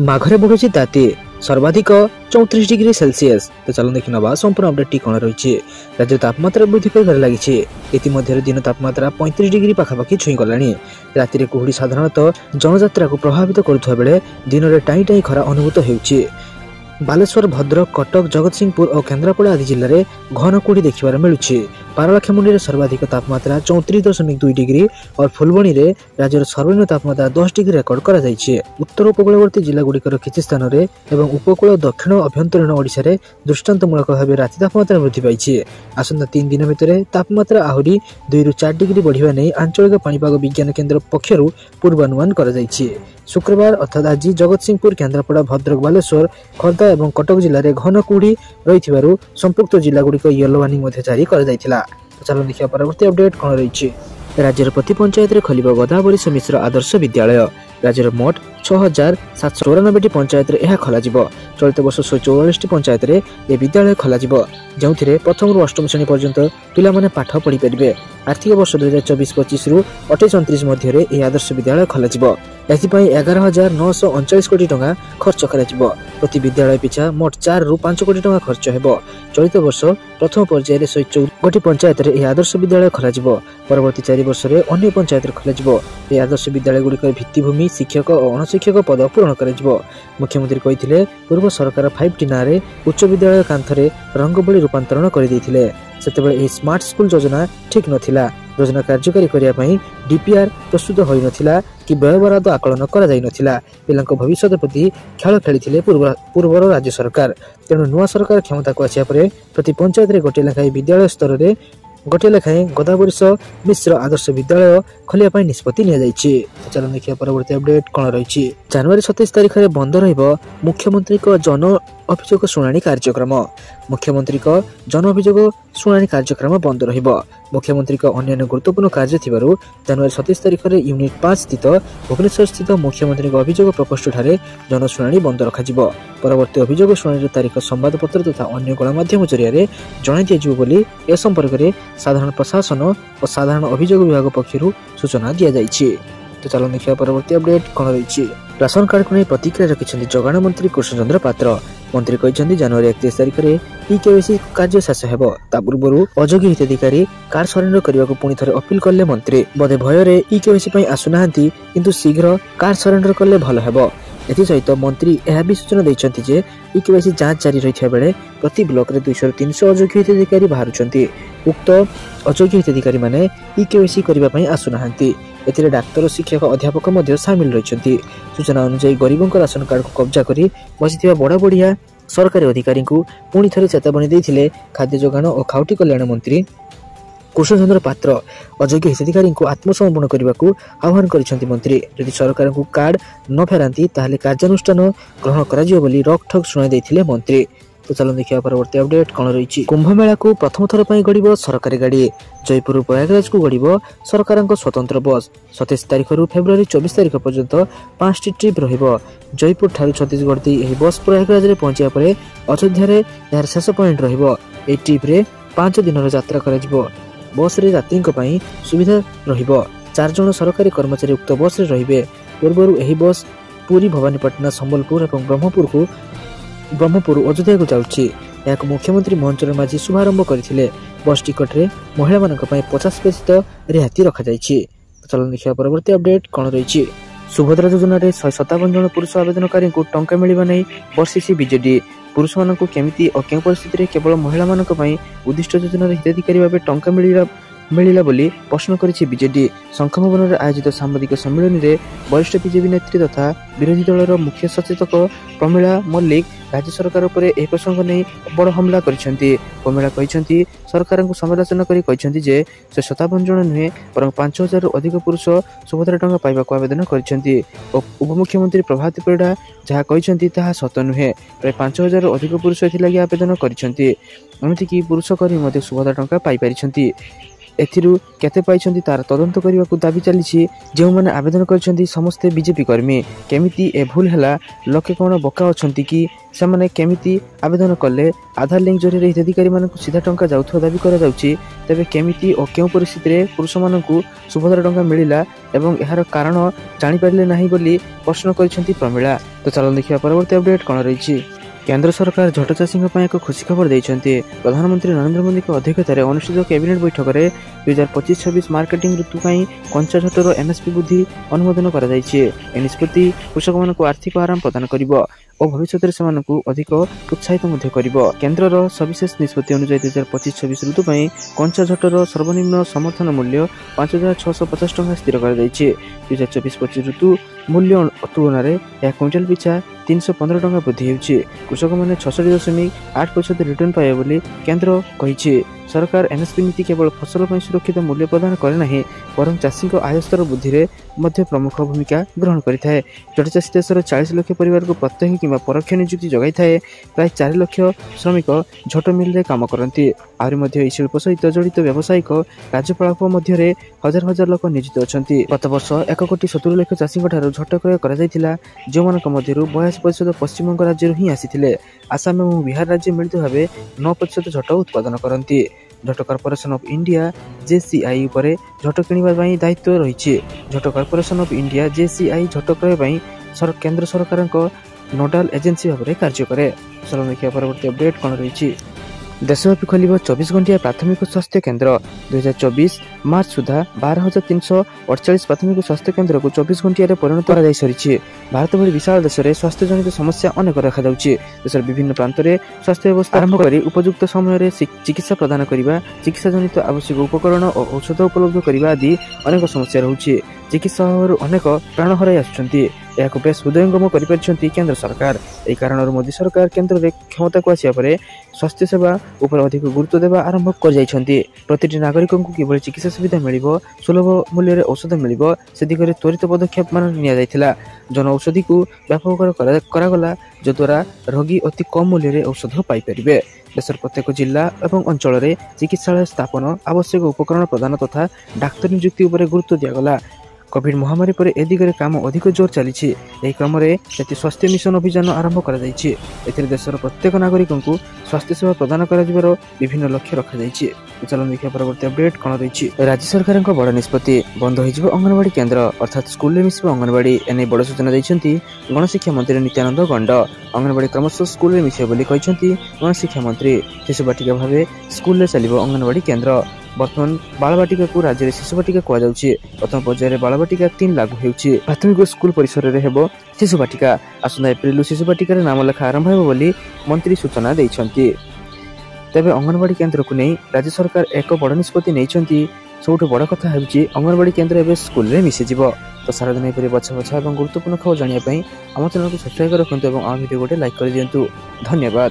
माघरे बढ़ुची ताती सर्वाधिक 34 degree Celsius. तो चलो देखि नबा संपूर्ण अपडेट कौन रही। राज्य तापमात्रा वृद्धि पाइबार लगी। इतिमध्य दिन तापमात्रा 35 डिग्री पाखापाखि छुई गलानी। राति कुहुड़ी साधारणतः जनजात्रा को प्रभावित करुवा बेले दिन में टाई टाई खरा अनुभूत होउछि। बालेश्वर, भद्रक, कटक, जगतसिंहपुर और केन्द्रापड़ा आदि जिले में घन कुहुड़ी देखिबार मिलुछि। पारलाखेमुंडी सर्वाधिक तापमात्रा 34.2 डिग्री और फुलबणी में राज्यर सर्वनिम्न तापमात्रा 10 डिग्री रेकर्ड करा जायछि। उत्तर उपकूलवर्ती जिला गुड़िकर किछि स्थान में एवं उपकूल दक्षिण अभ्यंतरीण ओडिशा रे दृष्टांतमूलक भाव राति तापमात्रा वृद्धि पाइछि। आसंता 3 दिन भितर तापमात्रा आहुरी 2 ରୁ 4 डिग्री बढ़िबा नै आंचलिक पाणीपाग विज्ञान केन्द्र पक्षरु पूर्वानुमान करा जायछि। शुक्रवार अर्थात आज जगतसिंहपुर, केन्द्रापड़ा, भद्रक, बालेश्वर, खोर्धा और कटक जिले में घन कुहुड़ी रही संपुक्त जिला गुड़िक येलो वार्निंग जारी कर जायथिला। तो चलो देखिए परवर्ती अपडेट कौन रही। राज्यर प्रति पंचायत में खोल गोदावरी मिश्र आदर्श विद्यालय। राज्यर मोट 6794 पंचायत में खोल। चलित वर्ष 144 पंचायत में यह विद्यालय खोल जो प्रथम रु अष्टम श्रेणी पर्यंत पिलामाने पाठ पढ़ी पारे। आर्थिक वर्ष 2024-25 रु 28-29 मध्य यह आदर्श विद्यालय खोल। एथिपाई 11,939 कोटी टंका खर्च कर प्रति विद्यालय पिछा मोट 4 ରୁ 5 कोटी टंका खर्च हेबो। चलित वर्ष प्रथम पर्यायर 114 पंचायत में यह आदर्श विद्यालय खोल। परवर्ती 4 वर्ष में अन्य पंचायत खोल। यह आदर्श विद्यालय गुड़िक भित्तिभूमि, शिक्षक और अणशिक्षक पद पूरण कर। मुख्यमंत्री कही पूर्व सरकार 5T ना उच्च विद्यालय कांथरे रंग बोली रूपांतरण कर सेतेबेले स्मार्ट स्कूल योजना ठीक नथिला। योजना कार्यकारी करने डीपीआर प्रस्तुत हो नथिला कि व्यय बराद आकलन करा जाई नथिला। पिलांको भविष्य प्रति खेल खेली पूर्वर राज्य सरकार। तेणु नुआ सरकार क्षमता को आसिया परे प्रति पंचायत रे गोटे लेखाएं विद्यालय स्तर में गोटे लेखाएं गोदावरी मिश्र आदर्श विद्यालय खोलिया निष्पत्ति निया जायछि। चलो देखिए परवर्ती अपडेट कौन रही। जनवरी 27 तारिख में बंद रहिबो मुख्यमंत्री को जन अभियोग शुणाणी कार्यक्रम। मुख्यमंत्री को जन अभियोग शुणाणी कार्यक्रम बंद रहिबो। मुख्यमंत्री को अन्य गुरुत्वपूर्ण कार्य थिबारु जनवरी 27 तारिख में यूनिट 5 स्थित भुवनेश्वर स्थित मुख्यमंत्री अभियोग प्रकोष्ठ ठारे जनशुणाणी बंद रखाजिबो। परवर्ती अभियोग शुणाणी तारीख संवादपत्र तथा अन्य गणमाध्यम जरिया जणाई दियाजिबो बोली ए संपर्क में साधारण प्रशासन और साधारण अभियोग विभाग पक्षरु सूचना दिया जायछि। तो चलो देखिए परवर्ती अपडेट कौन रही। राशन कार्ड को नहीं प्रतिक्रिया रखिंट जोगाण मंत्री कृष्णचंद्र पात्र। मंत्री कहते जनवरी 31 तारिख में ई-केवाईसी कार्य शेष हेब। ता पूर्व अयोग्य हिताधिकारी कार्ड सरेंडर करने को पुणी थे अपील कले मंत्री। बोधे भयर ई-केवाईसी आसुना किंतु शीघ्र कार्ड सरेंडर कले भल हेब। एसत मंत्री यह भी सूचना देते जे ई-केवाईसी जांच जारी रही बेले प्रति ब्लॉक में 200 ରୁ 300 अयोग्य हिताधिकारी बाहर। उक्त अयोग्य हिताधिकारी माने ई-केवाईसी करने आसुना। एथिरे डाक्तर, शिक्षक, अध्यापक सामिल रही। सूचना अनुसार गरीबों राशन कार्ड को कब्जा कर बसी बड़ा बढ़िया सरकारी अधिकारी को पुणी थे चेतावनी देते खाद्य जोगाण और खाउटी कल्याण मंत्री कृष्णचंद्र पात्र। अयोग्य हिताधिकारी को आत्मसमर्पण करने को आह्वान कर मंत्री। यदि सरकार को कार्ड न फेरांती ताहले कार्यानुष्ठान ग्रहण करा बोली रकठक शुणाई देथिले मंत्री। तो चलो देखिए परवर्ती अपडेट कौन रही। कुंभ मेला को प्रथम थर पर गड़ब सरकारी गाड़ी। जयपुर प्रयागराज को गड़ब सरकार स्वतंत्र बस। 27 तारिख ରୁ फेब्रुआरी 24 तारिख पर्यंत 5टी ट्रिप रहिबो। जयपुर ठारू छत्तीसगढ़ दी यह बस प्रयागराज रे पहुंचा पर अयोध्या यार शेष पॉइंट रहिबो। ए ट्रिप रे 5 दिन यात्रा करा। बस रे यात्री सुविधा रहिबो। 4 जन सरकारी कर्मचारी उक्त बस रे रहिबे। पूर्व यह बस पुरी, भवानीपटना, संबलपुर और ब्रह्मपुर अयोध्या को जाउछि। यहाँ मुख्यमंत्री मोहन चरण माझी शुभारंभ करथिले। बस टिकट रे महिला मानक पई 50% रिहाती रखा जायछि। चलो देखिए परवर्ती अपडेट कौन रही। सुभद्रा योजना रे 157 जन पुरुष आवेदनकारी को टंका मिलिबा नै वर्षिसी बीजेडी। पुरुष मानक केमिति और कें परिस्थिति रे केवल महिला मानक पई उद्दिष्ट योजना रे हिताधिकारी भाबे टंका मिलिला बोली प्रश्न करिछि बीजेडी। शंखभवन में आयोजित सांबादिक सम्मेलन में वरिष्ठ बीजेपी नेत्री तथा विरोधी दलर मुख्य सचेतक प्रमिला मल्लिक राज्य सरकार पर यह प्रसंग नहीं बड़ हमला करिसेंती। प्रमिला कहिसेंती सरकार को समालोचना करी कहिसेंती जे 57 जन नुहे बरं 5000 ରୁ अधिक पुरुष सुभद्रा टंका पाइबा को आवेदन करिसेंती। उपमुख्यमंत्री प्रभात परिड़ा जहाँ कहिसेंती ताहा सत नुहे। प्राय 5000 ରୁ अधिक पुरुष एथि लागि आवेदन करिसेंती। एमिति कि पुरुष करी मध्ये सुभद्रा टंका पाई परिसेंती। एथिरु केते पाइछन्ती तार तदंत करबाकू दाबी चलीछि। जो माने आवेदन करछन्ती समस्त बीजेपी कर्मी केमिति ए भूल हला लोके कोन बका अछन्ती कि सेमाने केमिति आवेदन कले आधार लिंक जरिए हिताधिकारी मानकु सीधा टंका जाउथो दाबी करा जाउछि। तेबे केमिति ओ केउ परिस्थिति रे पुरुष मानकु सुभद्रा टंका मिलिला एवं एहार कारण जानि पारिले नाही बोली प्रश्न करिसन्ती प्रमिला। तो चलो देखिया परवर्ती अपडेट कोन रहिछि। केंद्र सरकार झट चाषी एक खुशी खबर देते। प्रधानमंत्री नरेंद्र मोदी अध्यक्षतार अनुष्ठित कैबिनेट बैठक में 2025-26 मार्केटिंग ऋतु कंचा झटर एमएसपी वृद्धि अनुमोदन कर निष्पत्ति कृषक मान आर्थिक आराम प्रदान कर भविष्य में अधिक उत्साहित केन्द्र सविशेष निष्पत्ति अनुसार 2025-26 ऋतु कंचा झटर सर्वनिम्न समर्थन मूल्य 5,650 टंका स्थिर कर 2024-25 ऋतु मूल्य तुलन में यह क्विंटाल पिछा 315 टंका वृद्धि होती। कृषक मैंने 66.8% रिटर्न पाए बोली केन्द्र कही। सरकार एमएसपी नीति केवल फसल पर सुरक्षित मूल्य प्रदान करे नहीं बरं चाषी आय स्तर वृद्धि में प्रमुख भूमिका ग्रहण करें। झट चाषी देशर 40 लाख परिवार को प्रत्यक्ष किंवा परोक्ष नियुक्ति जगाई थाए। प्राय 4 लाख श्रमिक झट मिल में काम करती। आहरी शिल्प सहित जड़ित व्यावसायिक कार्यकलाप मध्य हजार हजार लोक नियोजित अच्छा। गत वर्ष 1,70 लाख चाषी झट क्रय कर जो 82% पश्चिमबंग राज्य ही आसी। आसाम और बिहार राज्य मिलित भाव 9% झट उत्पादन करती। झट कॉर्पोरेशन ऑफ इंडिया जेसीआई उपरे झट किणवा दायित्व रही। झट कॉर्पोरेशन ऑफ इंडिया जेसीआई झट क्रय केंद्र सरकार नोडाल एजेंसी भाव में कार्य करे। चलो देखिए परवर्ती अपडेट कौन रही। देशव्यापी खोल 24 घंटिया प्राथमिक स्वास्थ्य केन्द्र 2024 मार्च सुधा 12,348 प्राथमिक स्वास्थ्य केन्द्र को 24 घंटिया परिणत कर सारी। भारत भली विशाल देश में स्वास्थ्य जनित समस्या अनेक देखा देशर विभिन्न प्रांत में स्वास्थ्य व्यवस्था आरंभ कर उपयुक्त समय चिकित्सा प्रदान करने चिकित्सा जनित आवश्यक उपकरण और औषध उपलब्ध करने आदि अनेक समस्या रही। चिकित्सा अनेक प्राण हर बेस हृदयंगम कर केन्द्र सरकार। यही कारण मोदी सरकार केन्द्र में क्षमता को आसिया पर स्वास्थ्य सेवा उपर अधिक गुरुत्व देवा आरंभ कर प्रति नागरिक को किभली चिकित्सा सुविधा मिल सुलभ मूल्य औषध मिल से दिगरे त्वरित पदक्षेप मान निया जन औषधि को व्यापक करागला जो द्वारा रोगी अति कम मूल्य औषध पाइपर। देशर प्रत्येक जिला और अंचल में चिकित्सालय स्थापन आवश्यक उपकरण प्रदान तथा डाक्तर नियुक्ति उपर गुरुत्व दिगला। कोविड महामारी पर ए दिगरे काम अधिक जोर चली। क्रम में जातीय स्वास्थ्य मिशन अभियान आरंभ कर देशर प्रत्येक नागरिक को स्वास्थ्य सेवा प्रदान कर विभिन्न लक्ष्य रखा। चलो देखिए परवर्ती अपडेट कौन रही। राज्य सरकार बड़ निष्पत्ति बंद हो अंगनवाड़ी केन्द्र अर्थात स्कूल में मिस अंगनवाड़ी एने बड़ सूचना देते गणशिक्षा मंत्री नित्यानंद गंड। अंगनवाड़ी क्रमशः स्कूल में मिस गणशिक्षा मंत्री। शिशु बाटिका भाव स्कूल में चलो अंगनवाड़ी केन्द्र। बर्तमान बालबाटिका को राज्य में शिशु बाटिका कहुच्छे। प्रथम पर्यायर बालबाटिका 3 लागू होउछि। प्राथमिक स्कूल परिसर में हेबो शिशु बाटिका। आसंता एप्रिल शिशु बाटिकार नाम लेखा आरंभ हेबो बोली मंत्री सूचना देइछन्ति। तेबे अंगनवाड़ी केन्द्र को नहीं राज्य सरकार एक बड़ निष्पत्ति नहीं। सबुठ बड़ कथा होउछि अंगनवाड़ी केन्द्र एवं स्कूल में मिसिजिवो। तो सारा दिन पर बछा बछा और गुरुत्वपूर्ण खबर जानिया आम चैनल को सब्सक्राइब रखुद और आम वीडियो गोटे लाइक कर दियंतु। धन्यवाद।